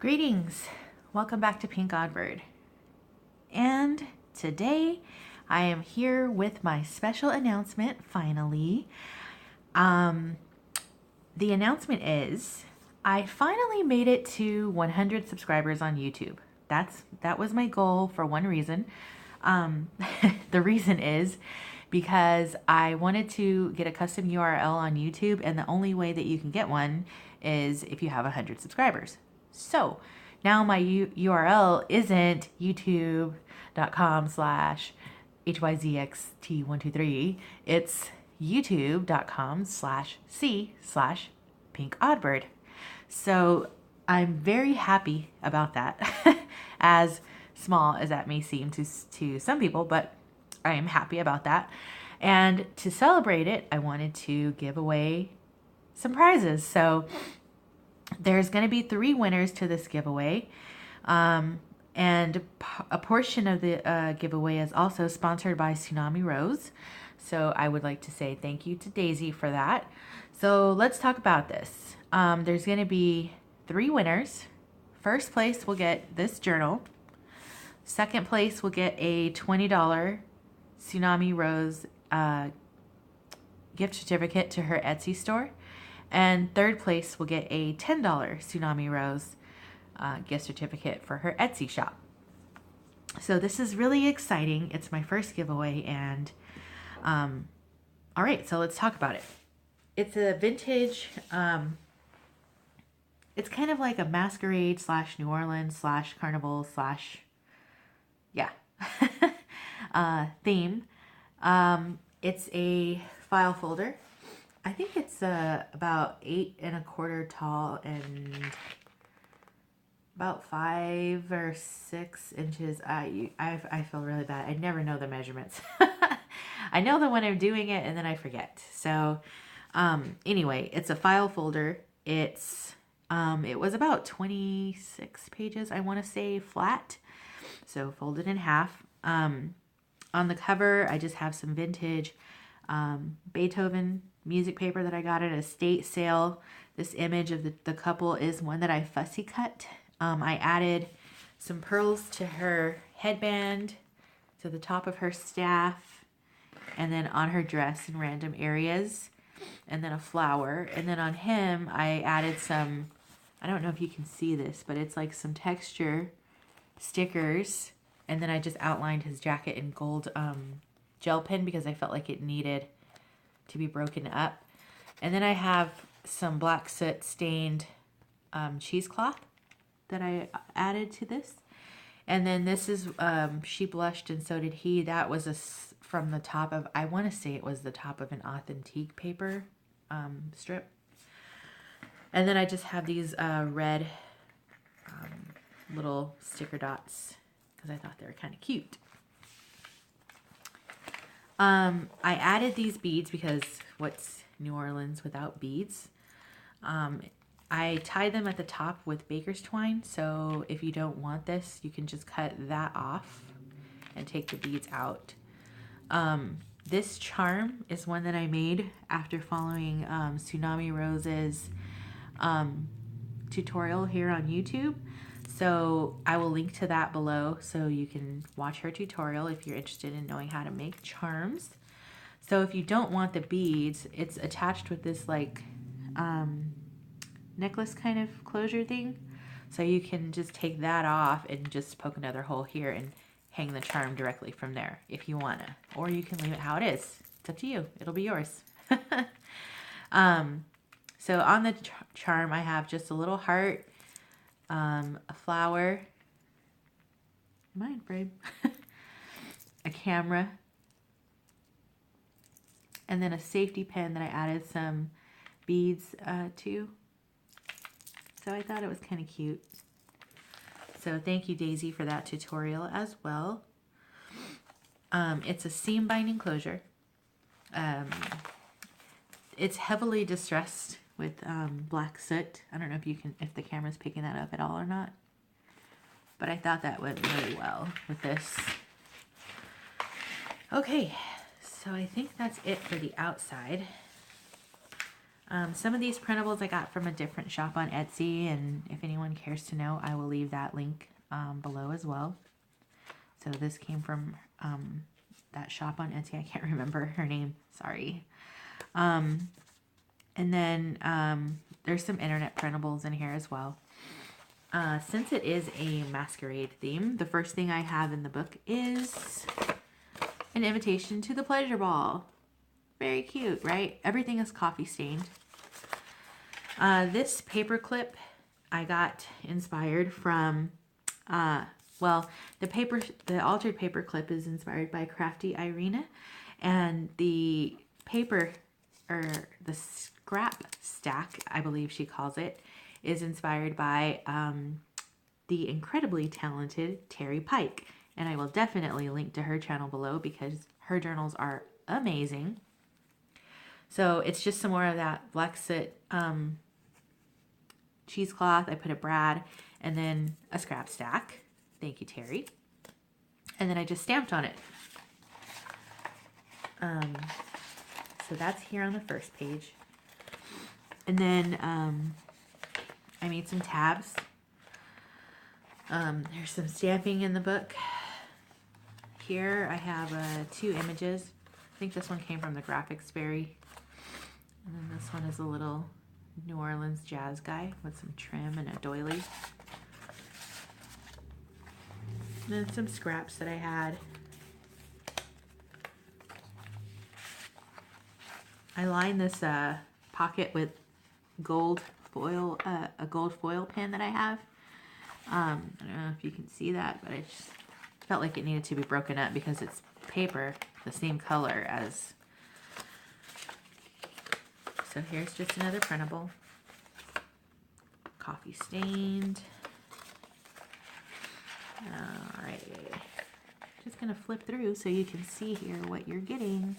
Greetings! Welcome back to Pinkoddbird. And today I am here with my special announcement, finally. The announcement is I finally made it to 100 subscribers on YouTube. That was my goal for one reason. The reason is because I wanted to get a custom URL on YouTube, and the only way that you can get one is if you have 100 subscribers. So now my URL isn't youtube.com/HYZXT123. It's youtube.com/C/Pinkoddbird. So I'm very happy about that, as small as that may seem to some people, but I am happy about that. And to celebrate it, I wanted to give away some prizes. So there's going to be 3 winners to this giveaway. And a portion of the giveaway is also sponsored by Tsunami Rose. So I would like to say thank you to Daisy for that. So let's talk about this. There's going to be 3 winners. First place will get this journal. Second place will get a $20 Tsunami Rose gift certificate to her Etsy store. And third place will get a $10 Tsunami Rose gift certificate for her Etsy shop. So this is really exciting. It's my first giveaway, and all right, so let's talk about it. It's a vintage, it's kind of like a Masquerade / New Orleans / Carnival / theme. It's a file folder. I think it's about 8 1/4 tall and about 5 or 6 inches. I feel really bad. I never know the measurements. I know them when I'm doing it and then I forget. So anyway, it's a file folder. It was about 26 pages, I want to say, flat. So folded in half. On the cover, I just have some vintage Beethoven music paper that I got at a estate sale. This image of the couple is one that I fussy cut. I added some pearls to her headband, to the top of her staff, and then on her dress in random areas, and then a flower. And then on him, I added some, I don't know if you can see this, but it's like some texture stickers. And then I just outlined his jacket in gold gel pen because I felt like it needed to be broken up. And then I have some black soot stained cheesecloth that I added to this. And then this is, she blushed and so did he. That was from the top of, I want to say it was the top of an authentique paper strip. And then I just have these red little sticker dots because I thought they were kind of cute. I added these beads because what's New Orleans without beads? I tied them at the top with baker's twine, so if you don't want this, you can just cut that off and take the beads out. This charm is one that I made after following Tsunami Rose's tutorial here on YouTube. So I will link to that below so you can watch her tutorial if you're interested in knowing how to make charms. So if you don't want the beads, it's attached with this like necklace kind of closure thing. So you can just take that off and just poke another hole here and hang the charm directly from there if you want to. Or you can leave it how it is. It's up to you. It'll be yours. So on the charm, I have just a little heart, a flower, mind frame, a camera, and then a safety pin that I added some beads to. So I thought it was kind of cute. So thank you, Daisy, for that tutorial as well. It's a seam binding closure. It's heavily distressed with black soot. I don't know if the camera's picking that up at all or not, but I thought that went really well with this. Okay, so I think that's it for the outside. Some of these printables I got from a different shop on Etsy, and if anyone cares to know, I will leave that link below as well. So this came from that shop on Etsy. I can't remember her name. Sorry. And then there's some internet printables in here as well. Since it is a masquerade theme, the first thing I have in the book is an invitation to the pleasure ball. Very cute, right? Everything is coffee stained. This paper clip I got inspired from, well, the altered paper clip is inspired by Crafty Irina, and the paper, or the scrap stack, I believe she calls it, is inspired by the incredibly talented Terri Pike. And I will definitely link to her channel below because her journals are amazing. So it's just some more of that black soot cheesecloth. I put a brad and then a scrap stack. Thank you, Terri. And then I just stamped on it. So that's here on the first page. And then I made some tabs. There's some stamping in the book. Here I have 2 images. I think this one came from the Graphics Berry. And then this one is a little New Orleans jazz guy with some trim and a doily. And then some scraps that I had. I lined this pocket with gold foil, a gold foil pen that I have. I don't know if you can see that, but I just felt like it needed to be broken up because it's paper, the same color as. So here's just another printable. Coffee stained. All right. Just gonna flip through so you can see here what you're getting.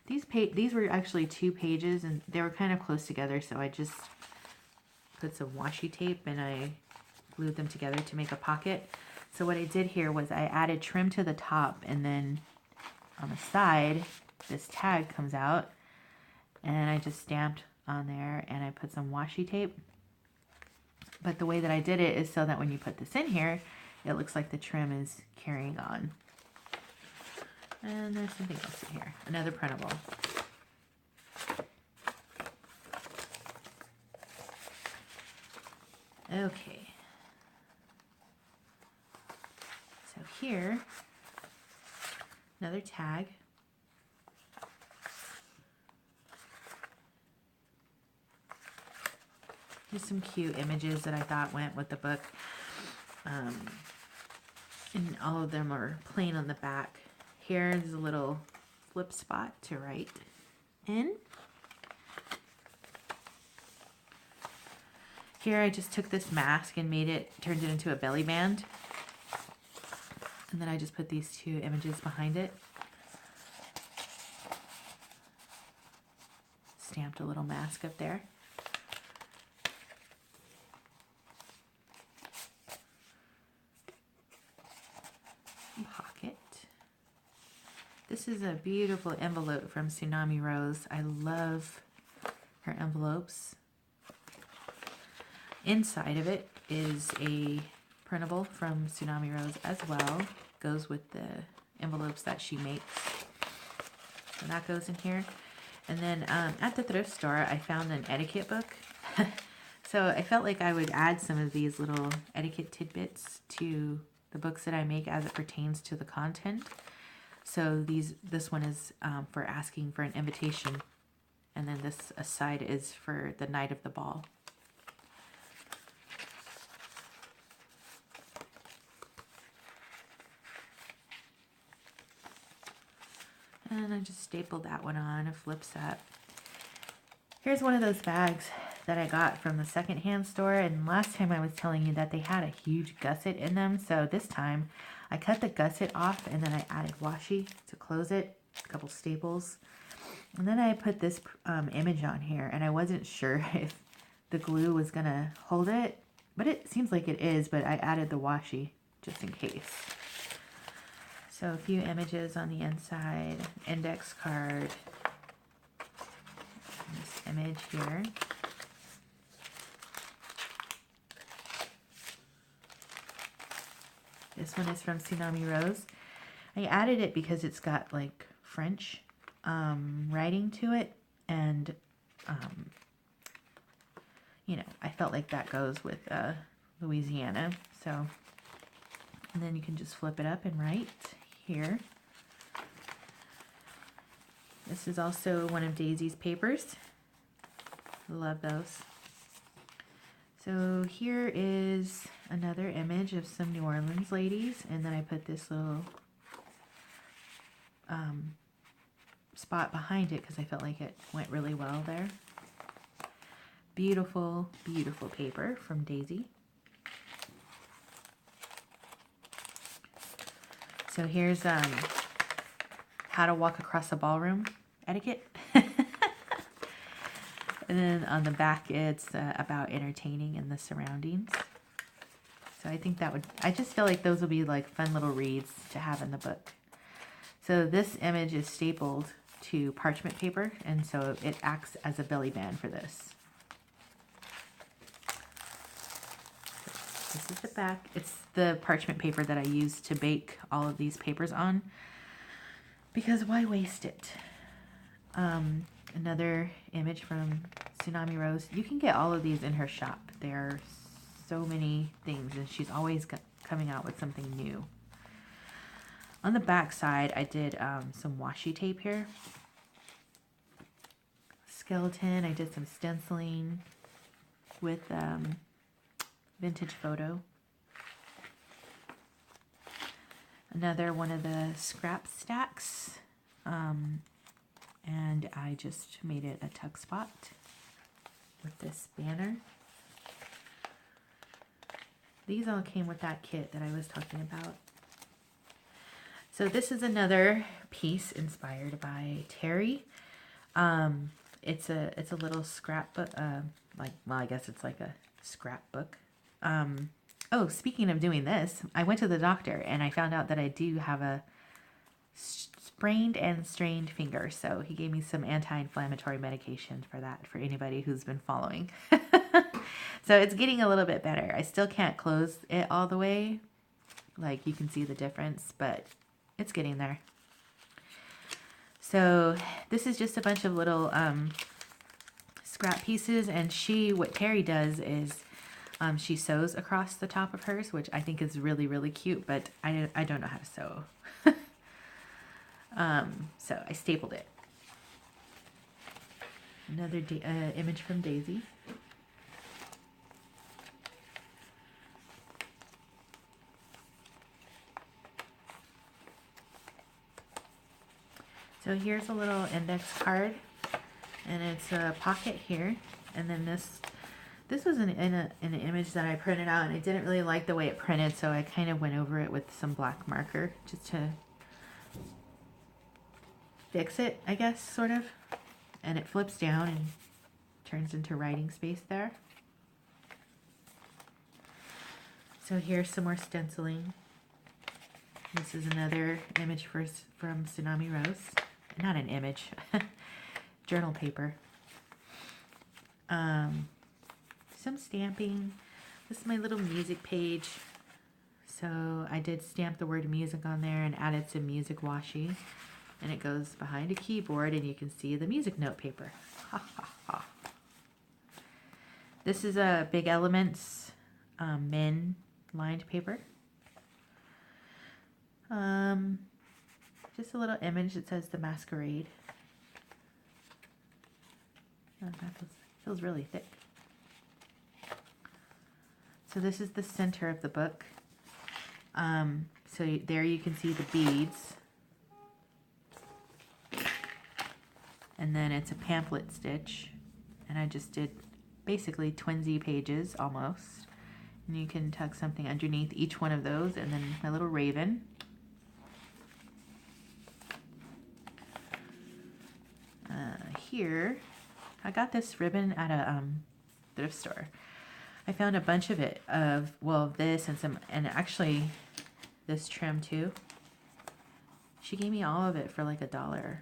These were actually 2 pages and they were kind of close together, so I just put some washi tape and I glued them together to make a pocket. So what I did here was I added trim to the top, and then on the side this tag comes out and I just stamped on there and I put some washi tape. But the way that I did it is so that when you put this in here, it looks like the trim is carrying on. And there's something else in here, another printable. Okay. So here, another tag. Just some cute images that I thought went with the book. And all of them are plain on the back. Here's a little flip spot to write in. Here I just took this mask and turned it into a belly band. And then I just put these 2 images behind it. Stamped a little mask up there. Pocket. This is a beautiful envelope from Tsunami Rose. I love her envelopes. Inside of it is a printable from Tsunami Rose as well. Goes with the envelopes that she makes. So that goes in here. And then at the thrift store, I found an etiquette book. So I felt like I would add some of these little etiquette tidbits to the books that I make as it pertains to the content. So this one is for asking for an invitation. And then this aside is for the night of the ball. And I just stapled that one on. It flips up. Here's one of those bags that I got from the secondhand store. And last time I was telling you that they had a huge gusset in them. So this time I cut the gusset off and then I added washi to close it. A couple staples. And then I put this image on here. And I wasn't sure if the glue was going to hold it. But it seems like it is. But I added the washi just in case. So a few images on the inside, index card, this image here. This one is from Tsunami Rose. I added it because it's got like French writing to it, and you know, I felt like that goes with Louisiana. So, and then you can just flip it up and write here. This is also one of Daisy's papers. Love those. So here is another image of some New Orleans ladies, and then I put this little spot behind it because I felt like it went really well there. Beautiful, beautiful paper from Daisy. So here's how to walk across a ballroom etiquette. And then on the back, it's about entertaining in the surroundings. So I think that would, I just feel like those would be like fun little reads to have in the book. So this image is stapled to parchment paper, and so it acts as a belly band for this. This is the back. It's the parchment paper that I use to bake all of these papers on, because why waste it? Another image from Tsunami Rose. You can get all of these in her shop. There are so many things, and she's always coming out with something new. On the back side, I did some washi tape here. Skeleton. I did some stenciling with vintage photo. Another one of the scrap stacks. And I just made it a tuck spot with this banner. These all came with that kit that I was talking about. So this is another piece inspired by Terri. It's a little scrapbook, well, I guess it's like a scrapbook. Oh, speaking of doing this, I went to the doctor and I found out that I do have a sprained and strained finger, so he gave me some anti-inflammatory medication for that, for anybody who's been following. So it's getting a little bit better. I still can't close it all the way, like you can see the difference, but it's getting there. So this is just a bunch of little scrap pieces, and what Terri does is she sews across the top of hers, which I think is really, really cute, but I don't know how to sew. So I stapled it. Another image from Daisy. So here's a little index card, and it's a pocket here, and then this was in an image that I printed out, and I didn't really like the way it printed, so I kind of went over it with some black marker just to fix it, I guess, sort of. And it flips down and turns into writing space there. So here's some more stenciling. This is another image from Tsunami Rose. Not an image, journal paper. Some stamping. This is my little music page. So I did stamp the word music on there and added some music washi. And it goes behind a keyboard, and you can see the music note paper. Ha ha ha. This is a Big Elements men lined paper. Just a little image that says the Masquerade. Oh, that feels really thick. So this is the center of the book. So there you can see the beads. And then it's a pamphlet stitch, and I just did basically twinsy pages almost. And you can tuck something underneath each one of those, and then my little raven. Here, I got this ribbon at a thrift store. I found a bunch of it, well, this and some, and actually this trim too. She gave me all of it for like $1.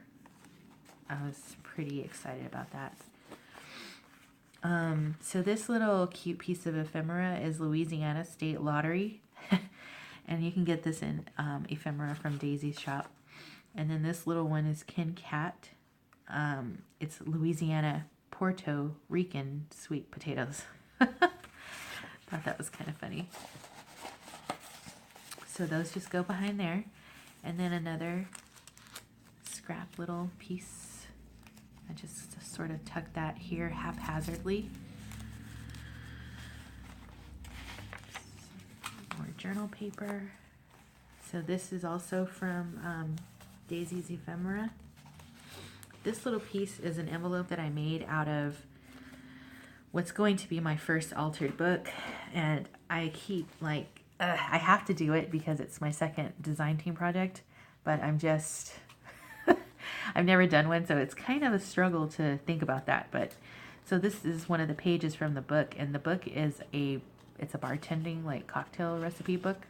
I was pretty excited about that. So this little cute piece of ephemera is Louisiana State Lottery. And you can get this in ephemera from Daisy's shop. And then this little one is Kin Cat. It's Louisiana Puerto Rican sweet potatoes. Thought that was kind of funny. So those just go behind there. And then another scrap little piece. I just sort of tuck that here haphazardly. More journal paper. So this is also from Daisy's ephemera. This little piece is an envelope that I made out of what's going to be my first altered book, and I keep like I have to do it because it's my second design team project, but I'm just I've never done one, so it's kind of a struggle to think about that. But so this is one of the pages from the book, and the book is it's a bartending like cocktail recipe book.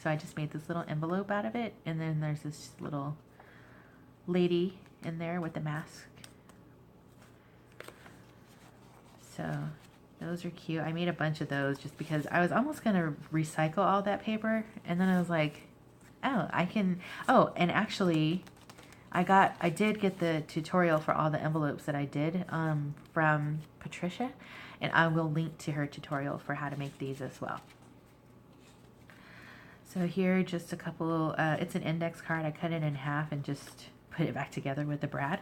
So I just made this little envelope out of it, and then there's this little lady in there with the mask. So those are cute. I made a bunch of those just because I was almost going to recycle all that paper, and then I was like, oh, I can. Oh, and actually I did get the tutorial for all the envelopes that I did from Patricia, and I will link to her tutorial for how to make these as well. So here, just a couple, it's an index card. I cut it in half and just put it back together with the brad.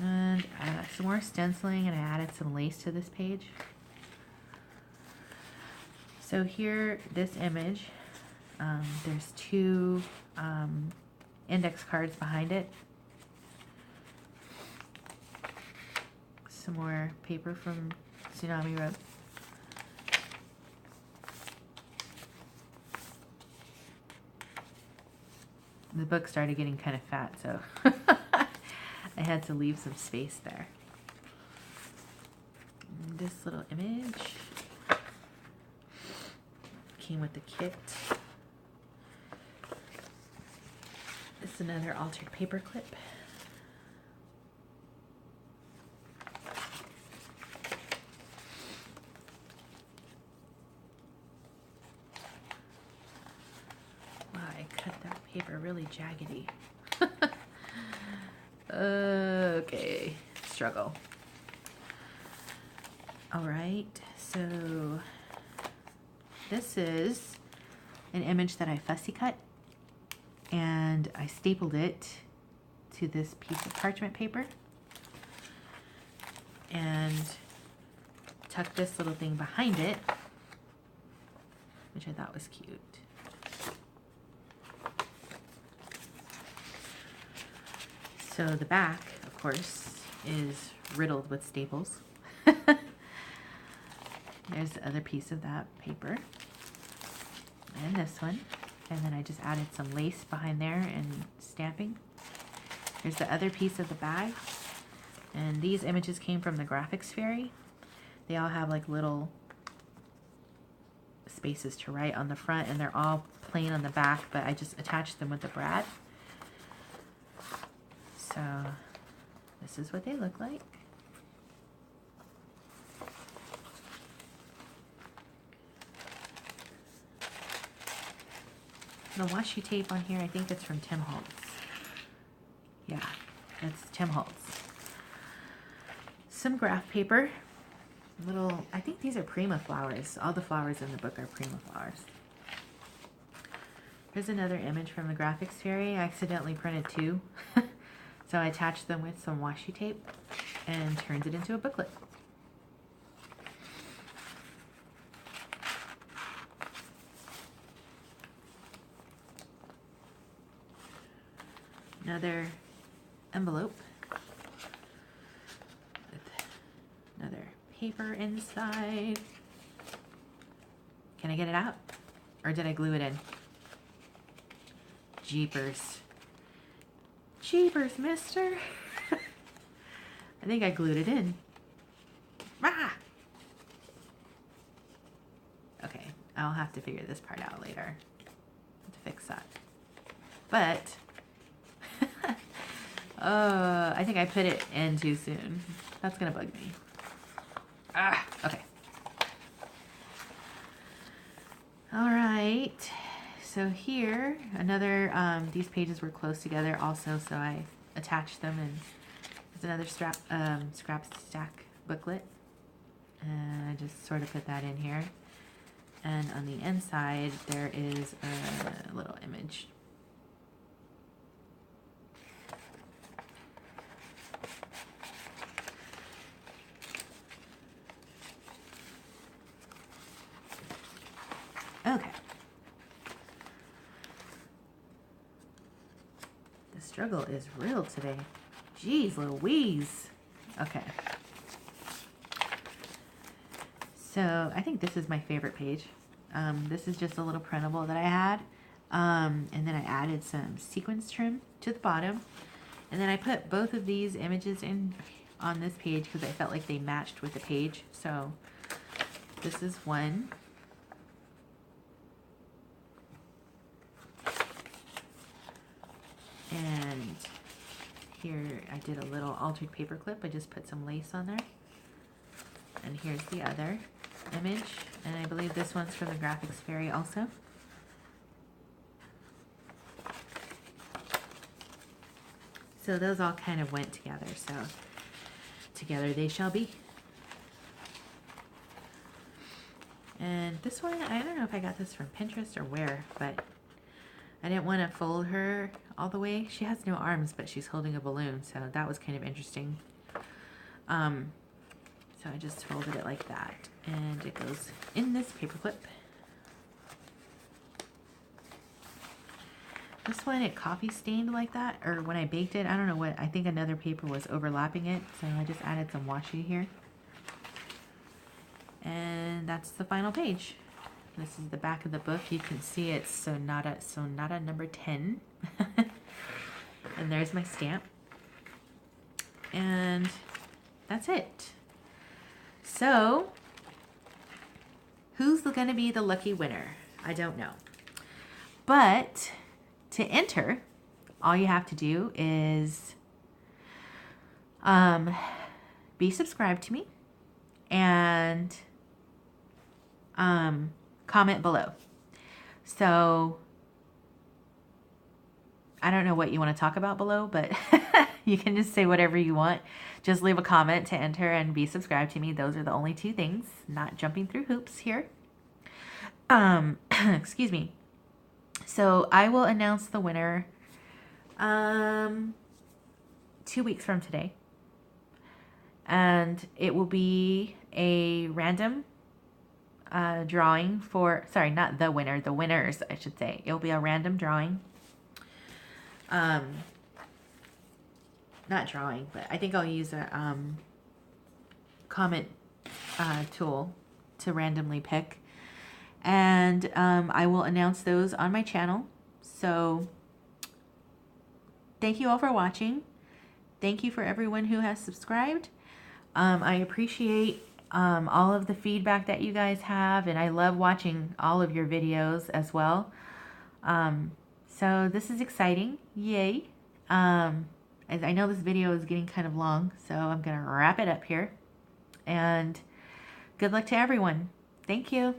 And I got some more stenciling, and I added some lace to this page. So here, this image, there's two index cards behind it. Some more paper from Tsunami Rose. The book started getting kind of fat, so I had to leave some space there. And this little image came with the kit. This is another altered paper clip. Paper really jaggedy. Okay, struggle. All right, so this is an image that I fussy cut, and I stapled it to this piece of parchment paper and tucked this little thing behind it, which I thought was cute. So the back, of course, is riddled with staples. There's the other piece of that paper. And this one. And then I just added some lace behind there and stamping. Here's the other piece of the bag. And these images came from the Graphics Fairy. They all have like little spaces to write on the front, and they're all plain on the back, but I just attached them with the brad. So this is what they look like. The washi tape on here, I think it's from Tim Holtz. Yeah, it's Tim Holtz. Some graph paper. Little, I think these are Prima flowers. All the flowers in the book are Prima flowers. Here's another image from the Graphics Fairy. I accidentally printed two. So I attached them with some washi tape and turned it into a booklet. Another envelope with another paper inside. Can I get it out? Or did I glue it in? Jeepers. Jeepers, mister. I think I glued it in. Ah! Okay, I'll have to figure this part out later to fix that. But I think I put it in too soon. That's gonna bug me. Ah, okay. All right. So here, another, these pages were close together also, so I attached them, and there's another scrap stack booklet. And I just sort of put that in here. And on the inside, there is a little image. Okay. The struggle is real today. Jeez Louise. Okay. So I think this is my favorite page. This is just a little printable that I had. And then I added some sequins trim to the bottom. And then I put both of these images in on this page because I felt like they matched with the page. So this is one. And here I did a little altered paper clip. I just put some lace on there. And here's the other image. And I believe this one's from the Graphics Fairy also. So those all kind of went together. So together they shall be. And this one, I don't know if I got this from Pinterest or where, but I didn't want to fold her all the way. She has no arms, but she's holding a balloon, so that was kind of interesting. So I just folded it like that, and it goes in this paper clip. This one, it coffee stained like that, or when I baked it, I don't know what, I think another paper was overlapping it, so I just added some washi here. And that's the final page. This is the back of the book. You can see it's Sonata number 10. And there's my stamp. And that's it. So, who's going to be the lucky winner? I don't know. But to enter, all you have to do is be subscribed to me and comment below. So I don't know what you want to talk about below, but you can just say whatever you want. Just leave a comment to enter and be subscribed to me. Those are the only two things. Not jumping through hoops here. Excuse me. So I will announce the winner 2 weeks from today. And it will be a random drawing for, sorry, not the winner, the winners, I should say. It will be a random drawing. Not drawing, but I think I'll use a comment tool to randomly pick. And I will announce those on my channel. So thank you all for watching. Thank you for everyone who has subscribed. I appreciate all of the feedback that you guys have, and I love watching all of your videos as well. So this is exciting. Yay. As I know this video is getting kind of long, so I'm going to wrap it up here. And good luck to everyone. Thank you.